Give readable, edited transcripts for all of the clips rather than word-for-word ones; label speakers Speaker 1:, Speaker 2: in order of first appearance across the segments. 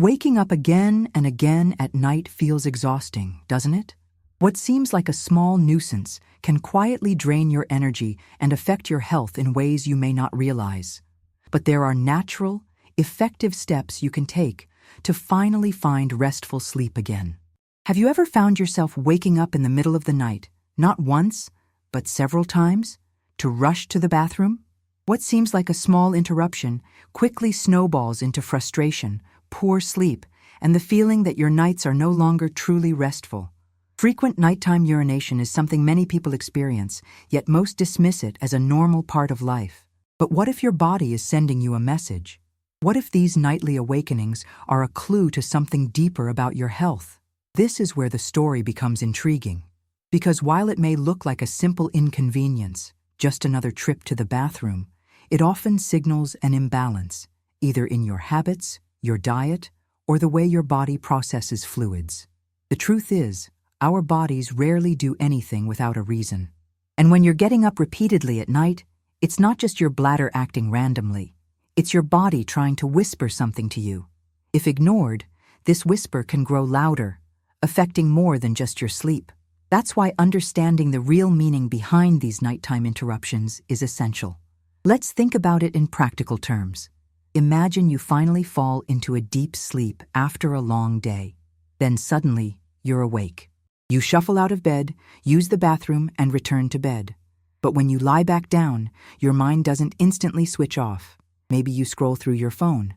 Speaker 1: Waking up again and again at night feels exhausting, doesn't it? What seems like a small nuisance can quietly drain your energy and affect your health in ways you may not realize. But there are natural, effective steps you can take to finally find restful sleep again. Have you ever found yourself waking up in the middle of the night, not once, but several times, to rush to the bathroom? What seems like a small interruption quickly snowballs into frustration, poor sleep, and the feeling that your nights are no longer truly restful. Frequent nighttime urination is something many people experience, yet most dismiss it as a normal part of life. But what if your body is sending you a message? What if these nightly awakenings are a clue to something deeper about your health? This is where the story becomes intriguing. Because while it may look like a simple inconvenience, just another trip to the bathroom, it often signals an imbalance, either in your habits, your diet, or the way your body processes fluids. The truth is, our bodies rarely do anything without a reason. And when you're getting up repeatedly at night, it's not just your bladder acting randomly. It's your body trying to whisper something to you. If ignored, this whisper can grow louder, affecting more than just your sleep. That's why understanding the real meaning behind these nighttime interruptions is essential. Let's think about it in practical terms. Imagine you finally fall into a deep sleep after a long day. Then suddenly, you're awake. You shuffle out of bed, use the bathroom, and return to bed. But when you lie back down, your mind doesn't instantly switch off. Maybe you scroll through your phone.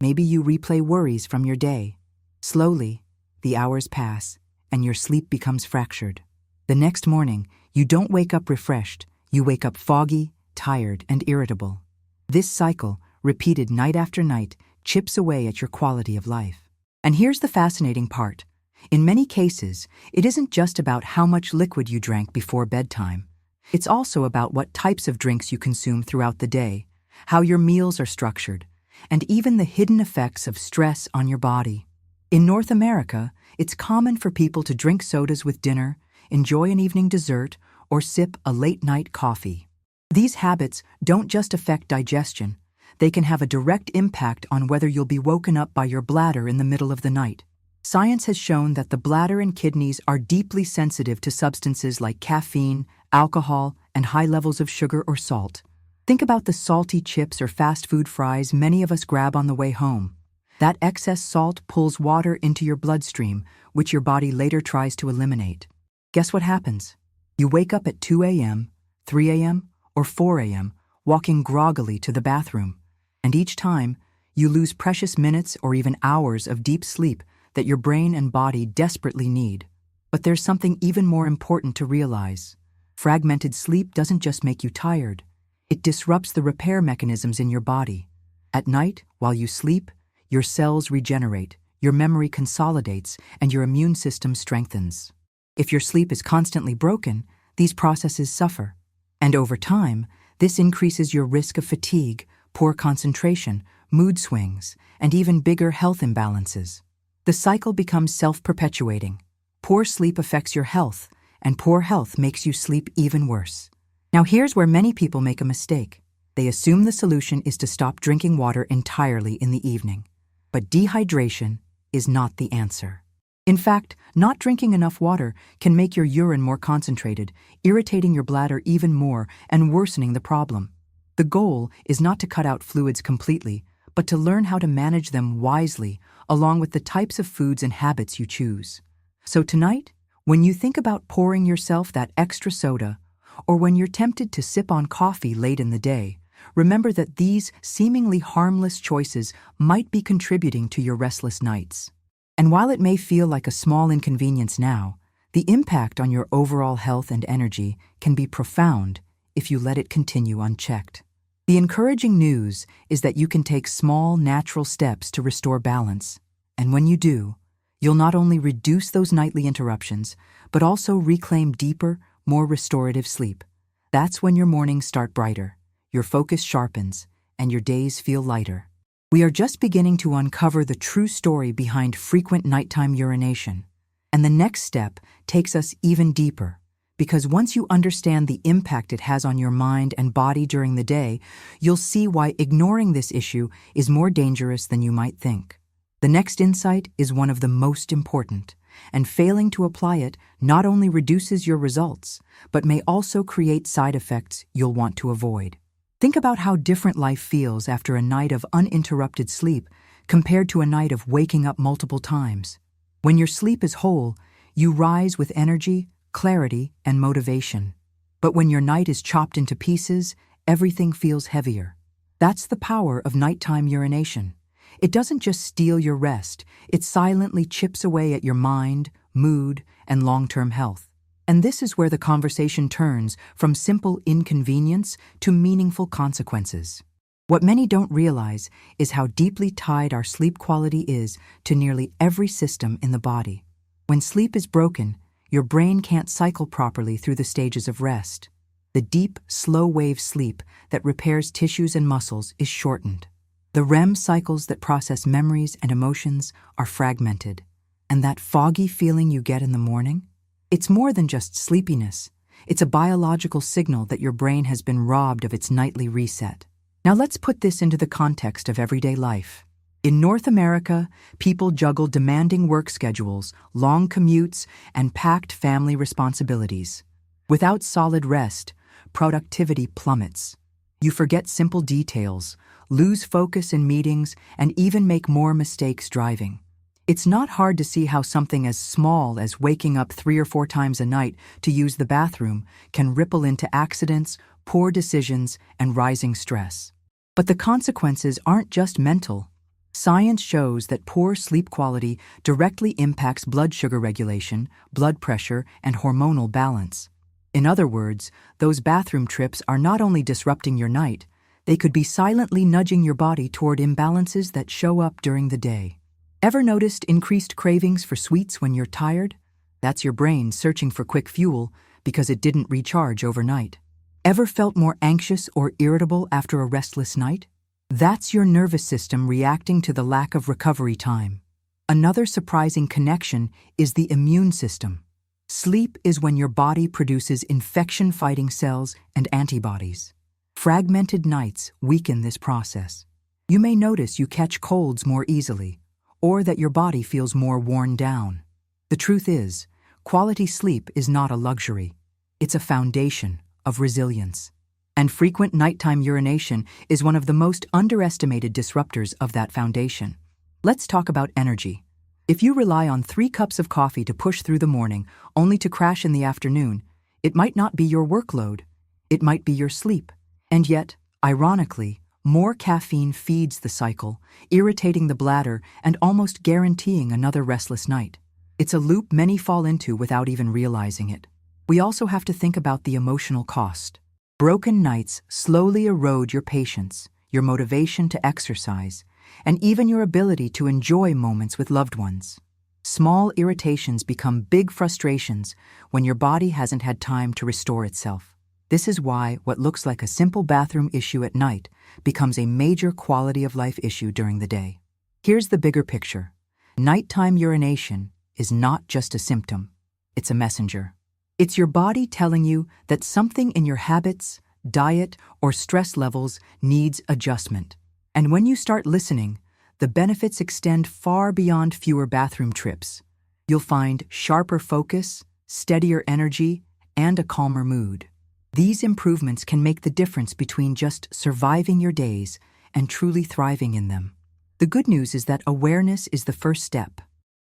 Speaker 1: Maybe you replay worries from your day. Slowly, the hours pass, and your sleep becomes fractured. The next morning, you don't wake up refreshed. You wake up foggy, tired, and irritable. This cycle, repeated night after night, chips away at your quality of life. And here's the fascinating part. In many cases, it isn't just about how much liquid you drank before bedtime. It's also about what types of drinks you consume throughout the day, how your meals are structured, and even the hidden effects of stress on your body. In North America, it's common for people to drink sodas with dinner, enjoy an evening dessert, or sip a late-night coffee. These habits don't just affect digestion. They can have a direct impact on whether you'll be woken up by your bladder in the middle of the night. Science has shown that the bladder and kidneys are deeply sensitive to substances like caffeine, alcohol, and high levels of sugar or salt. Think about the salty chips or fast food fries many of us grab on the way home. That excess salt pulls water into your bloodstream, which your body later tries to eliminate. Guess what happens? You wake up at 2 a.m., 3 a.m., or 4 a.m., walking groggily to the bathroom. And each time, you lose precious minutes or even hours of deep sleep that your brain and body desperately need. But there's something even more important to realize. Fragmented sleep doesn't just make you tired. It disrupts the repair mechanisms in your body. At night, while you sleep, your cells regenerate, your memory consolidates, and your immune system strengthens. If your sleep is constantly broken, these processes suffer. And over time, this increases your risk of fatigue, poor concentration, mood swings, and even bigger health imbalances. The cycle becomes self-perpetuating. Poor sleep affects your health, and poor health makes you sleep even worse. Now here's where many people make a mistake. They assume the solution is to stop drinking water entirely in the evening. But dehydration is not the answer. In fact, not drinking enough water can make your urine more concentrated, irritating your bladder even more and worsening the problem. The goal is not to cut out fluids completely, but to learn how to manage them wisely, along with the types of foods and habits you choose. So tonight, when you think about pouring yourself that extra soda, or when you're tempted to sip on coffee late in the day, remember that these seemingly harmless choices might be contributing to your restless nights. And while it may feel like a small inconvenience now, the impact on your overall health and energy can be profound if you let it continue unchecked. The encouraging news is that you can take small, natural steps to restore balance. And when you do, you'll not only reduce those nightly interruptions, but also reclaim deeper, more restorative sleep. That's when your mornings start brighter, your focus sharpens, and your days feel lighter. We are just beginning to uncover the true story behind frequent nighttime urination. And the next step takes us even deeper, because once you understand the impact it has on your mind and body during the day, you'll see why ignoring this issue is more dangerous than you might think. The next insight is one of the most important, and failing to apply it not only reduces your results, but may also create side effects you'll want to avoid. Think about how different life feels after a night of uninterrupted sleep compared to a night of waking up multiple times. When your sleep is whole, you rise with energy, clarity, and motivation. But when your night is chopped into pieces, everything feels heavier. That's the power of nighttime urination. It doesn't just steal your rest, it silently chips away at your mind, mood, and long-term health. And this is where the conversation turns from simple inconvenience to meaningful consequences. What many don't realize is how deeply tied our sleep quality is to nearly every system in the body. When sleep is broken, your brain can't cycle properly through the stages of rest. The deep, slow-wave sleep that repairs tissues and muscles is shortened. The REM cycles that process memories and emotions are fragmented. And that foggy feeling you get in the morning? It's more than just sleepiness. It's a biological signal that your brain has been robbed of its nightly reset. Now let's put this into the context of everyday life. In North America, people juggle demanding work schedules, long commutes, and packed family responsibilities. Without solid rest, productivity plummets. You forget simple details, lose focus in meetings, and even make more mistakes driving. It's not hard to see how something as small as waking up 3 or 4 times a night to use the bathroom can ripple into accidents, poor decisions, and rising stress. But the consequences aren't just mental. Science shows that poor sleep quality directly impacts blood sugar regulation, blood pressure, and hormonal balance. In other words, those bathroom trips are not only disrupting your night, they could be silently nudging your body toward imbalances that show up during the day. Ever noticed increased cravings for sweets when you're tired? That's your brain searching for quick fuel because it didn't recharge overnight. Ever felt more anxious or irritable after a restless night? That's your nervous system reacting to the lack of recovery time. Another surprising connection is the immune system. Sleep is when your body produces infection-fighting cells and antibodies. Fragmented nights weaken this process. You may notice you catch colds more easily, or that your body feels more worn down. The truth is, quality sleep is not a luxury. It's a foundation of resilience. And frequent nighttime urination is one of the most underestimated disruptors of that foundation. Let's talk about energy. If you rely on 3 cups of coffee to push through the morning, only to crash in the afternoon, it might not be your workload. It might be your sleep. And yet, ironically, more caffeine feeds the cycle, irritating the bladder and almost guaranteeing another restless night. It's a loop many fall into without even realizing it. We also have to think about the emotional cost. Broken nights slowly erode your patience, your motivation to exercise, and even your ability to enjoy moments with loved ones. Small irritations become big frustrations when your body hasn't had time to restore itself. This is why what looks like a simple bathroom issue at night becomes a major quality of life issue during the day. Here's the bigger picture. Nighttime urination is not just a symptom, it's a messenger. It's your body telling you that something in your habits, diet, or stress levels needs adjustment. And when you start listening, the benefits extend far beyond fewer bathroom trips. You'll find sharper focus, steadier energy, and a calmer mood. These improvements can make the difference between just surviving your days and truly thriving in them. The good news is that awareness is the first step.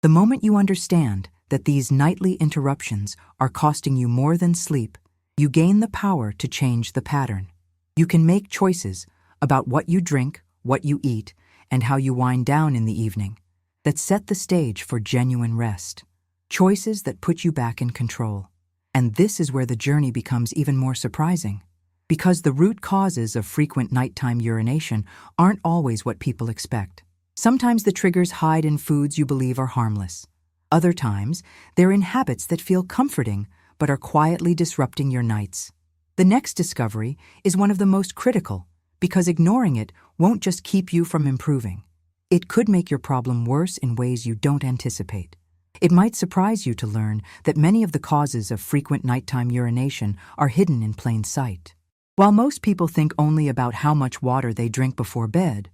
Speaker 1: The moment you understand that these nightly interruptions are costing you more than sleep, you gain the power to change the pattern. You can make choices about what you drink, what you eat, and how you wind down in the evening that set the stage for genuine rest. Choices that put you back in control. And this is where the journey becomes even more surprising, because the root causes of frequent nighttime urination aren't always what people expect. Sometimes the triggers hide in foods you believe are harmless. Other times, they're in habits that feel comforting but are quietly disrupting your nights. The next discovery is one of the most critical, because ignoring it won't just keep you from improving. It could make your problem worse in ways you don't anticipate. It might surprise you to learn that many of the causes of frequent nighttime urination are hidden in plain sight. While most people think only about how much water they drink before bed,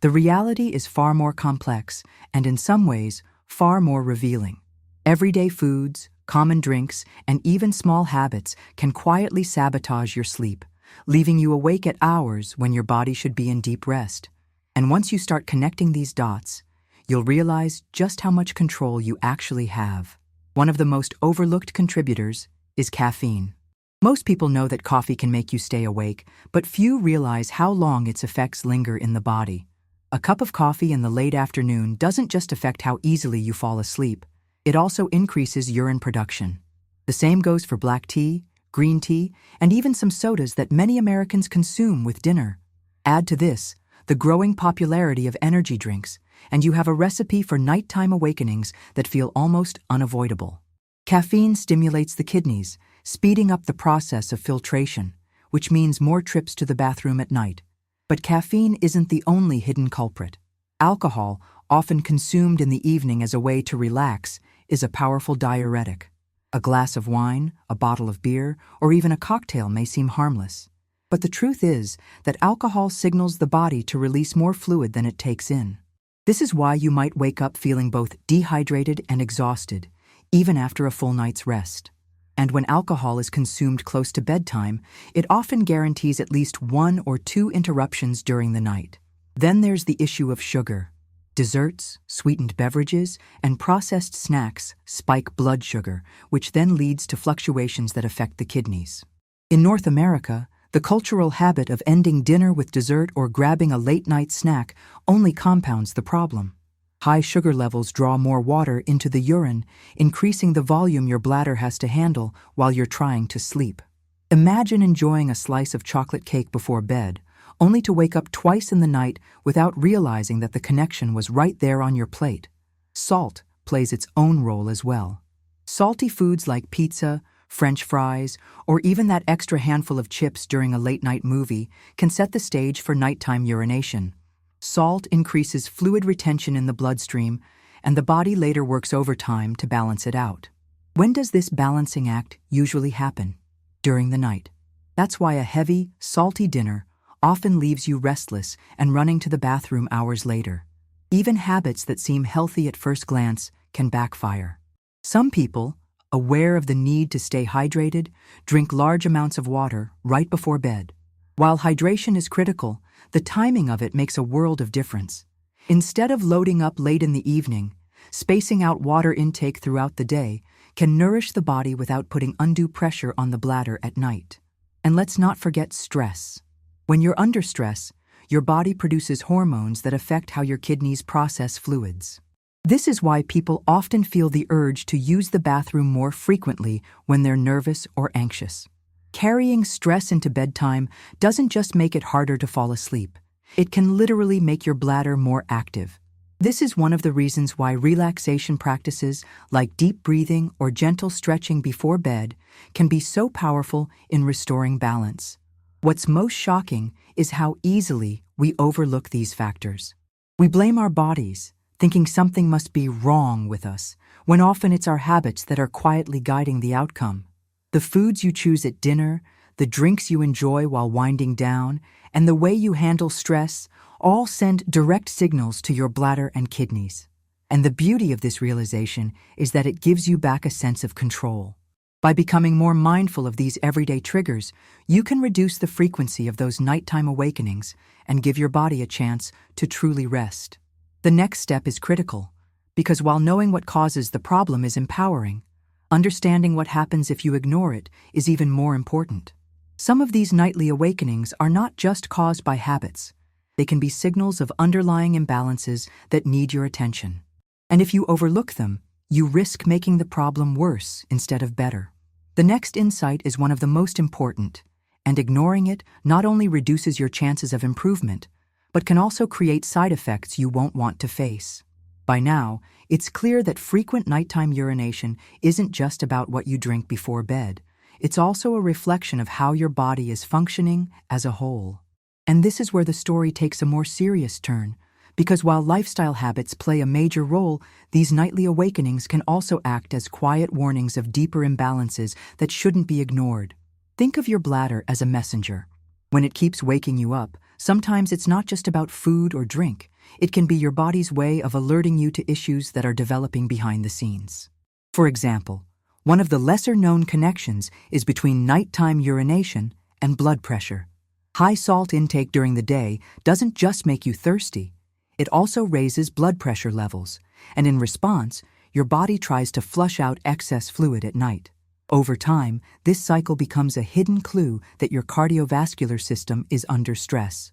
Speaker 1: The reality is far more complex and, in some ways, far more revealing. Everyday foods, common drinks, and even small habits can quietly sabotage your sleep, leaving you awake at hours when your body should be in deep rest. And once you start connecting these dots, you'll realize just how much control you actually have. One of the most overlooked contributors is caffeine. Most people know that coffee can make you stay awake, but few realize how long its effects linger in the body. A cup of coffee in the late afternoon doesn't just affect how easily you fall asleep, it also increases urine production. The same goes for black tea, green tea, and even some sodas that many Americans consume with dinner. Add to this the growing popularity of energy drinks, and you have a recipe for nighttime awakenings that feel almost unavoidable. Caffeine stimulates the kidneys, speeding up the process of filtration, which means more trips to the bathroom at night. But caffeine isn't the only hidden culprit. Alcohol, often consumed in the evening as a way to relax, is a powerful diuretic. A glass of wine, a bottle of beer, or even a cocktail may seem harmless. But the truth is that alcohol signals the body to release more fluid than it takes in. This is why you might wake up feeling both dehydrated and exhausted, even after a full night's rest. And when alcohol is consumed close to bedtime, it often guarantees at least 1 or 2 interruptions during the night. Then there's the issue of sugar. Desserts, sweetened beverages, and processed snacks spike blood sugar, which then leads to fluctuations that affect the kidneys. In North America, the cultural habit of ending dinner with dessert or grabbing a late-night snack only compounds the problem. High sugar levels draw more water into the urine, increasing the volume your bladder has to handle while you're trying to sleep. Imagine enjoying a slice of chocolate cake before bed, only to wake up twice in the night without realizing that the connection was right there on your plate. Salt plays its own role as well. Salty foods like pizza, French fries, or even that extra handful of chips during a late-night movie can set the stage for nighttime urination. Salt increases fluid retention in the bloodstream, and the body later works overtime to balance it out. When does this balancing act usually happen? During the night. That's why a heavy, salty dinner often leaves you restless and running to the bathroom hours later. Even habits that seem healthy at first glance can backfire. Some people, aware of the need to stay hydrated, drink large amounts of water right before bed. While hydration is critical, the timing of it makes a world of difference. Instead of loading up late in the evening, spacing out water intake throughout the day can nourish the body without putting undue pressure on the bladder at night. And let's not forget stress. When you're under stress, your body produces hormones that affect how your kidneys process fluids. This is why people often feel the urge to use the bathroom more frequently when they're nervous or anxious. Carrying stress into bedtime doesn't just make it harder to fall asleep. It can literally make your bladder more active. This is one of the reasons why relaxation practices like deep breathing or gentle stretching before bed can be so powerful in restoring balance. What's most shocking is how easily we overlook these factors. We blame our bodies, thinking something must be wrong with us, when often it's our habits that are quietly guiding the outcome. The foods you choose at dinner, the drinks you enjoy while winding down, and the way you handle stress all send direct signals to your bladder and kidneys. And the beauty of this realization is that it gives you back a sense of control. By becoming more mindful of these everyday triggers, you can reduce the frequency of those nighttime awakenings and give your body a chance to truly rest. The next step is critical, because while knowing what causes the problem is empowering, understanding what happens if you ignore it is even more important. Some of these nightly awakenings are not just caused by habits. They can be signals of underlying imbalances that need your attention. And if you overlook them, you risk making the problem worse instead of better. The next insight is one of the most important, and ignoring it not only reduces your chances of improvement, but can also create side effects you won't want to face. By now, it's clear that frequent nighttime urination isn't just about what you drink before bed. It's also a reflection of how your body is functioning as a whole. And this is where the story takes a more serious turn, because while lifestyle habits play a major role, these nightly awakenings can also act as quiet warnings of deeper imbalances that shouldn't be ignored. Think of your bladder as a messenger. When it keeps waking you up, sometimes it's not just about food or drink. It can be your body's way of alerting you to issues that are developing behind the scenes. For example, one of the lesser-known connections is between nighttime urination and blood pressure. High salt intake during the day doesn't just make you thirsty, it also raises blood pressure levels, and in response, your body tries to flush out excess fluid at night. Over time, this cycle becomes a hidden clue that your cardiovascular system is under stress.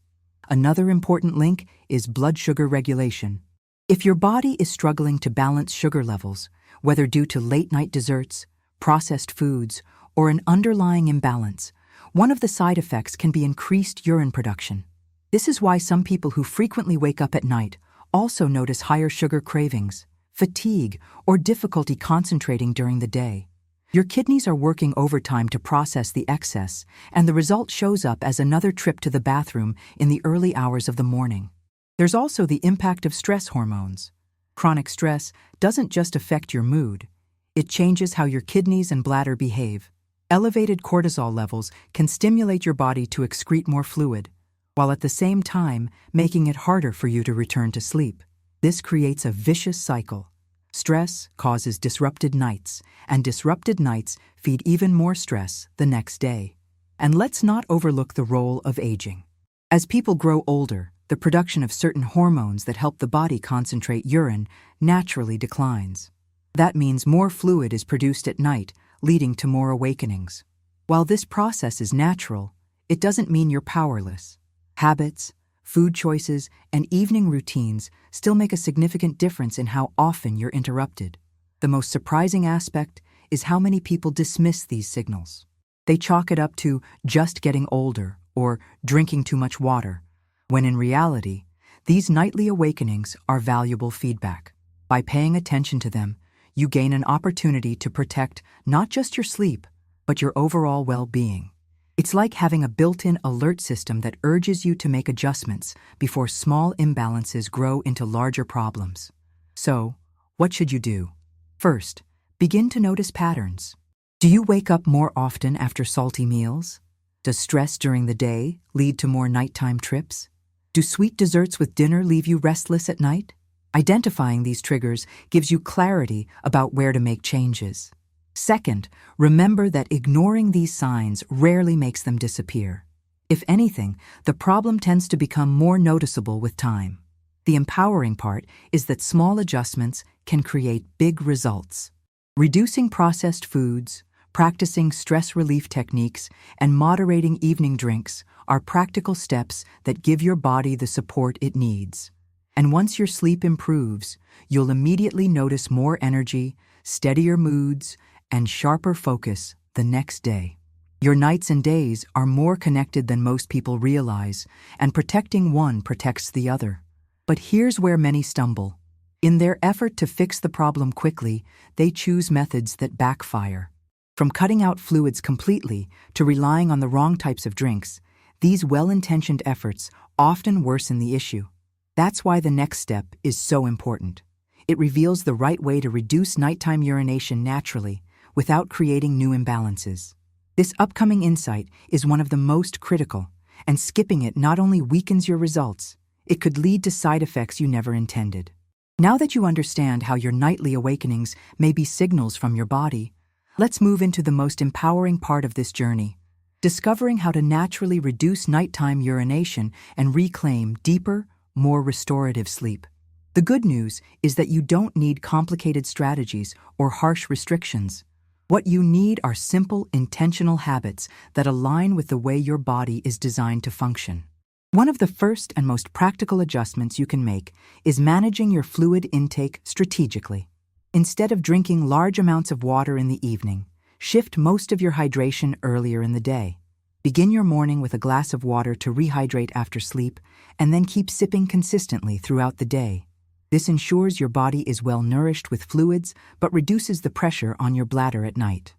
Speaker 1: Another important link is blood sugar regulation. If your body is struggling to balance sugar levels, whether due to late-night desserts, processed foods, or an underlying imbalance, one of the side effects can be increased urine production. This is why some people who frequently wake up at night also notice higher sugar cravings, fatigue, or difficulty concentrating during the day. Your kidneys are working overtime to process the excess, and the result shows up as another trip to the bathroom in the early hours of the morning. There's also the impact of stress hormones. Chronic stress doesn't just affect your mood, it changes how your kidneys and bladder behave. Elevated cortisol levels can stimulate your body to excrete more fluid, while at the same time making it harder for you to return to sleep. This creates a vicious cycle. Stress causes disrupted nights, and disrupted nights feed even more stress the next day. And let's not overlook the role of aging. As people grow older, the production of certain hormones that help the body concentrate urine naturally declines. That means more fluid is produced at night, leading to more awakenings. While this process is natural, it doesn't mean you're powerless. Habits, food choices, and evening routines still make a significant difference in how often you're interrupted. The most surprising aspect is how many people dismiss these signals. They chalk it up to just getting older or drinking too much water, when in reality, these nightly awakenings are valuable feedback. By paying attention to them, you gain an opportunity to protect not just your sleep, but your overall well-being. It's like having a built-in alert system that urges you to make adjustments before small imbalances grow into larger problems. So, what should you do? First, begin to notice patterns. Do you wake up more often after salty meals? Does stress during the day lead to more nighttime trips? Do sweet desserts with dinner leave you restless at night? Identifying these triggers gives you clarity about where to make changes. Second, remember that ignoring these signs rarely makes them disappear. If anything, the problem tends to become more noticeable with time. The empowering part is that small adjustments can create big results. Reducing processed foods, practicing stress relief techniques, and moderating evening drinks are practical steps that give your body the support it needs. And once your sleep improves, you'll immediately notice more energy, steadier moods, and sharper focus the next day. Your nights and days are more connected than most people realize, and protecting one protects the other. But here's where many stumble. In their effort to fix the problem quickly, they choose methods that backfire. From cutting out fluids completely to relying on the wrong types of drinks, these well-intentioned efforts often worsen the issue. That's why the next step is so important. It reveals the right way to reduce nighttime urination naturally, without creating new imbalances. This upcoming insight is one of the most critical, and skipping it not only weakens your results, it could lead to side effects you never intended. Now that you understand how your nightly awakenings may be signals from your body, let's move into the most empowering part of this journey, discovering how to naturally reduce nighttime urination and reclaim deeper, more restorative sleep. The good news is that you don't need complicated strategies or harsh restrictions. What you need are simple, intentional habits that align with the way your body is designed to function. One of the first and most practical adjustments you can make is managing your fluid intake strategically. Instead of drinking large amounts of water in the evening, shift most of your hydration earlier in the day. Begin your morning with a glass of water to rehydrate after sleep, and then keep sipping consistently throughout the day. This ensures your body is well nourished with fluids, but reduces the pressure on your bladder at night.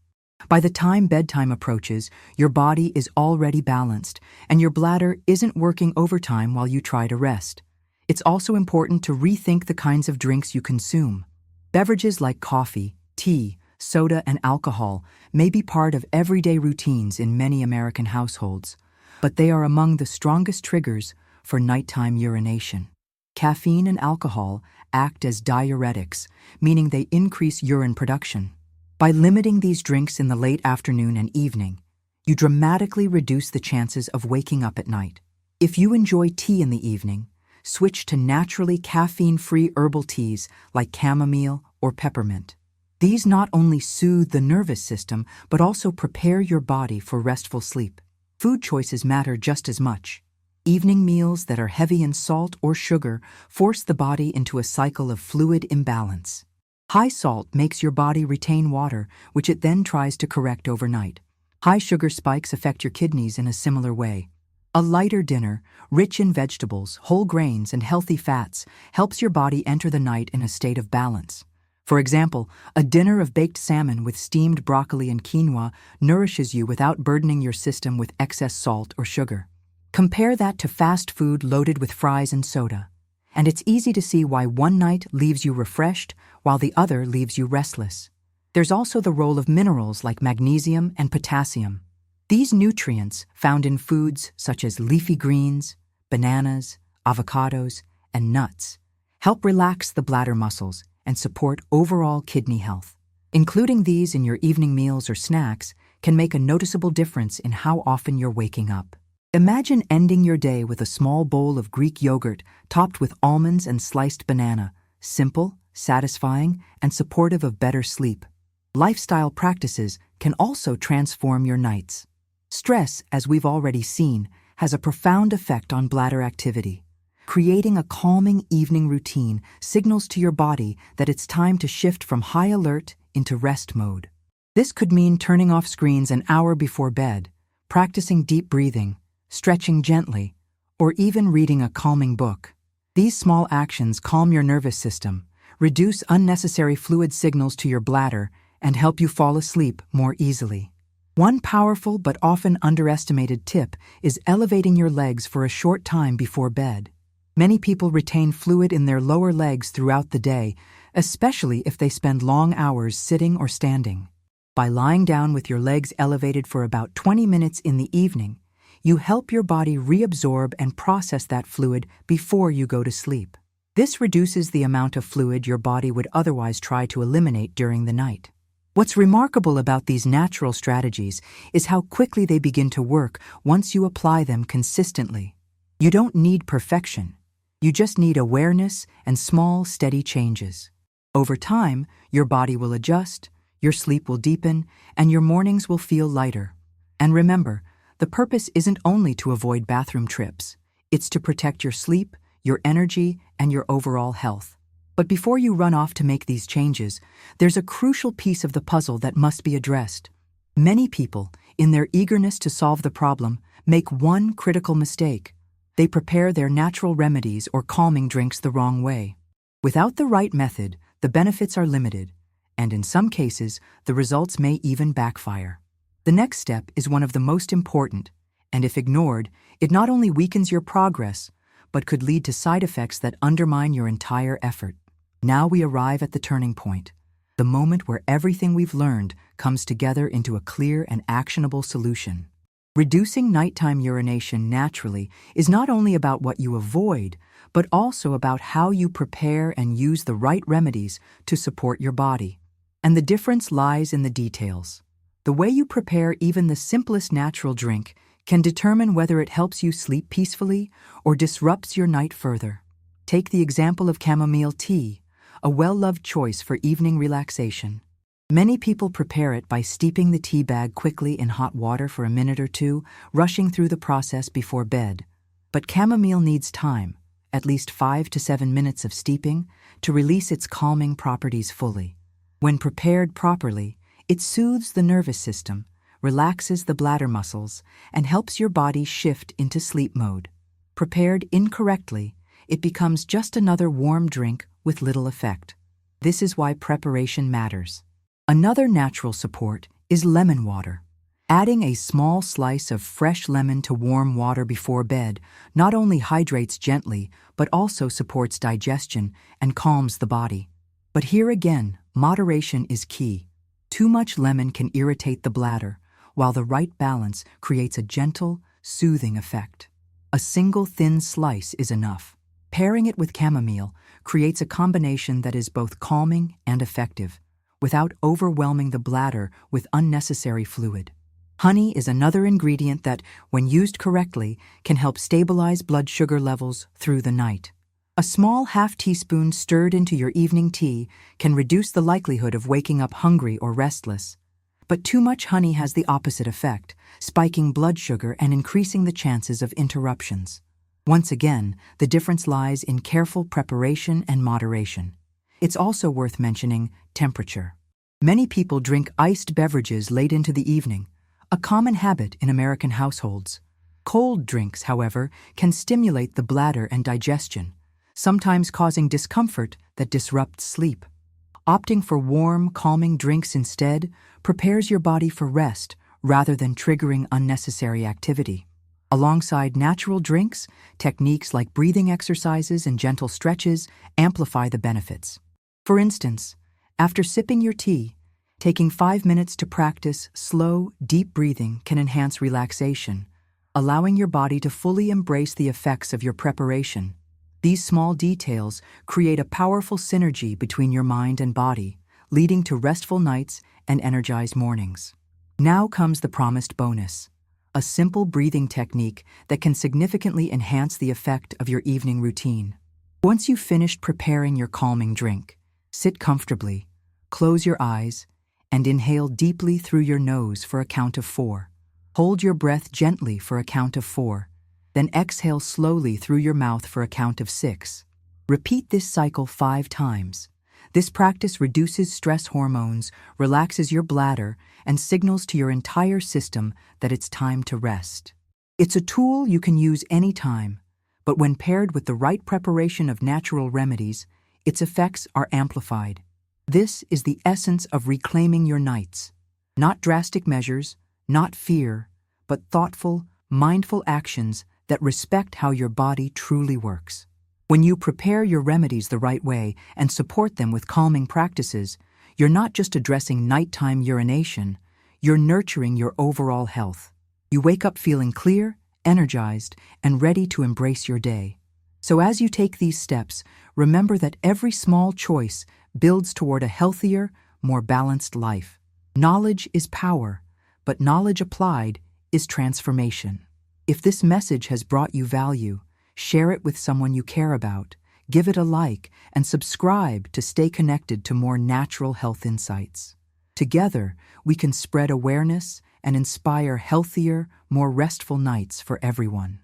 Speaker 1: By the time bedtime approaches, your body is already balanced, and your bladder isn't working overtime while you try to rest. It's also important to rethink the kinds of drinks you consume. Beverages like coffee, tea, soda, and alcohol may be part of everyday routines in many American households. but they are among the strongest triggers for nighttime urination. Caffeine and alcohol act as diuretics, meaning they increase urine production. By limiting these drinks in the late afternoon and evening, you dramatically reduce the chances of waking up at night. If you enjoy tea in the evening, switch to naturally caffeine-free herbal teas like chamomile or peppermint. These not only soothe the nervous system, but also prepare your body for restful sleep. Food choices matter just as much. Evening meals that are heavy in salt or sugar force the body into a cycle of fluid imbalance. High salt makes your body retain water, which it then tries to correct overnight. High sugar spikes affect your kidneys in a similar way. A lighter dinner, rich in vegetables, whole grains, and healthy fats, helps your body enter the night in a state of balance. For example, a dinner of baked salmon with steamed broccoli and quinoa nourishes you without burdening your system with excess salt or sugar. Compare that to fast food loaded with fries and soda, and it's easy to see why one night leaves you refreshed while the other leaves you restless. There's also the role of minerals like magnesium and potassium. These nutrients, found in foods such as leafy greens, bananas, avocados, and nuts, help relax the bladder muscles and support overall kidney health. Including these in your evening meals or snacks can make a noticeable difference in how often you're waking up. Imagine ending your day with a small bowl of Greek yogurt topped with almonds and sliced banana, simple, satisfying, and supportive of better sleep. Lifestyle practices can also transform your nights. Stress, as we've already seen, has a profound effect on bladder activity. Creating a calming evening routine signals to your body that it's time to shift from high alert into rest mode. This could mean turning off screens an hour before bed, practicing deep breathing, stretching gently, or even reading a calming book. These small actions calm your nervous system, reduce unnecessary fluid signals to your bladder, and help you fall asleep more easily. One powerful but often underestimated tip is elevating your legs for a short time before bed. Many people retain fluid in their lower legs throughout the day, especially if they spend long hours sitting or standing. By lying down with your legs elevated for about 20 minutes in the evening, you help your body reabsorb and process that fluid before you go to sleep. This reduces the amount of fluid your body would otherwise try to eliminate during the night. What's remarkable about these natural strategies is how quickly they begin to work once you apply them consistently. You don't need perfection. You just need awareness and small, steady changes. Over time, your body will adjust, your sleep will deepen, and your mornings will feel lighter. And remember, the purpose isn't only to avoid bathroom trips. It's to protect your sleep, your energy, and your overall health. But before you run off to make these changes, there's a crucial piece of the puzzle that must be addressed. Many people, in their eagerness to solve the problem, make one critical mistake. They prepare their natural remedies or calming drinks the wrong way. Without the right method, the benefits are limited, and in some cases, the results may even backfire. The next step is one of the most important, and if ignored, it not only weakens your progress, but could lead to side effects that undermine your entire effort. Now we arrive at the turning point, the moment where everything we've learned comes together into a clear and actionable solution. Reducing nighttime urination naturally is not only about what you avoid, but also about how you prepare and use the right remedies to support your body. And the difference lies in the details. The way you prepare even the simplest natural drink can determine whether it helps you sleep peacefully or disrupts your night further. Take the example of chamomile tea, a well-loved choice for evening relaxation. Many people prepare it by steeping the tea bag quickly in hot water for a minute or two, rushing through the process before bed. But chamomile needs time, at least 5 to 7 minutes of steeping, to release its calming properties fully. When prepared properly, it soothes the nervous system, relaxes the bladder muscles, and helps your body shift into sleep mode. Prepared incorrectly, it becomes just another warm drink with little effect. This is why preparation matters. Another natural support is lemon water. Adding a small slice of fresh lemon to warm water before bed not only hydrates gently, but also supports digestion and calms the body. But here again, moderation is key. Too much lemon can irritate the bladder, while the right balance creates a gentle, soothing effect. A single thin slice is enough. Pairing it with chamomile creates a combination that is both calming and effective, without overwhelming the bladder with unnecessary fluid. Honey is another ingredient that, when used correctly, can help stabilize blood sugar levels through the night. A small half-teaspoon stirred into your evening tea can reduce the likelihood of waking up hungry or restless. But too much honey has the opposite effect, spiking blood sugar and increasing the chances of interruptions. Once again, the difference lies in careful preparation and moderation. It's also worth mentioning temperature. Many people drink iced beverages late into the evening, a common habit in American households. Cold drinks, however, can stimulate the bladder and digestion, sometimes causing discomfort that disrupts sleep. Opting for warm, calming drinks instead prepares your body for rest rather than triggering unnecessary activity. Alongside natural drinks, techniques like breathing exercises and gentle stretches amplify the benefits. For instance, after sipping your tea, taking 5 minutes to practice slow, deep breathing can enhance relaxation, allowing your body to fully embrace the effects of your preparation. These small details create a powerful synergy between your mind and body, leading to restful nights and energized mornings. Now comes the promised bonus, a simple breathing technique that can significantly enhance the effect of your evening routine. Once you've finished preparing your calming drink, sit comfortably, close your eyes, and inhale deeply through your nose for a count of 4. Hold your breath gently for a count of 4. Then exhale slowly through your mouth for a count of 6. Repeat this cycle 5 times. This practice reduces stress hormones, relaxes your bladder, and signals to your entire system that it's time to rest. It's a tool you can use anytime, but when paired with the right preparation of natural remedies, its effects are amplified. This is the essence of reclaiming your nights. Not drastic measures, not fear, but thoughtful, mindful actions that respect how your body truly works. When you prepare your remedies the right way and support them with calming practices, you're not just addressing nighttime urination, you're nurturing your overall health. You wake up feeling clear, energized, and ready to embrace your day. So as you take these steps, remember that every small choice builds toward a healthier, more balanced life. Knowledge is power, but knowledge applied is transformation. If this message has brought you value, share it with someone you care about, give it a like, and subscribe to stay connected to more natural health insights. Together, we can spread awareness and inspire healthier, more restful nights for everyone.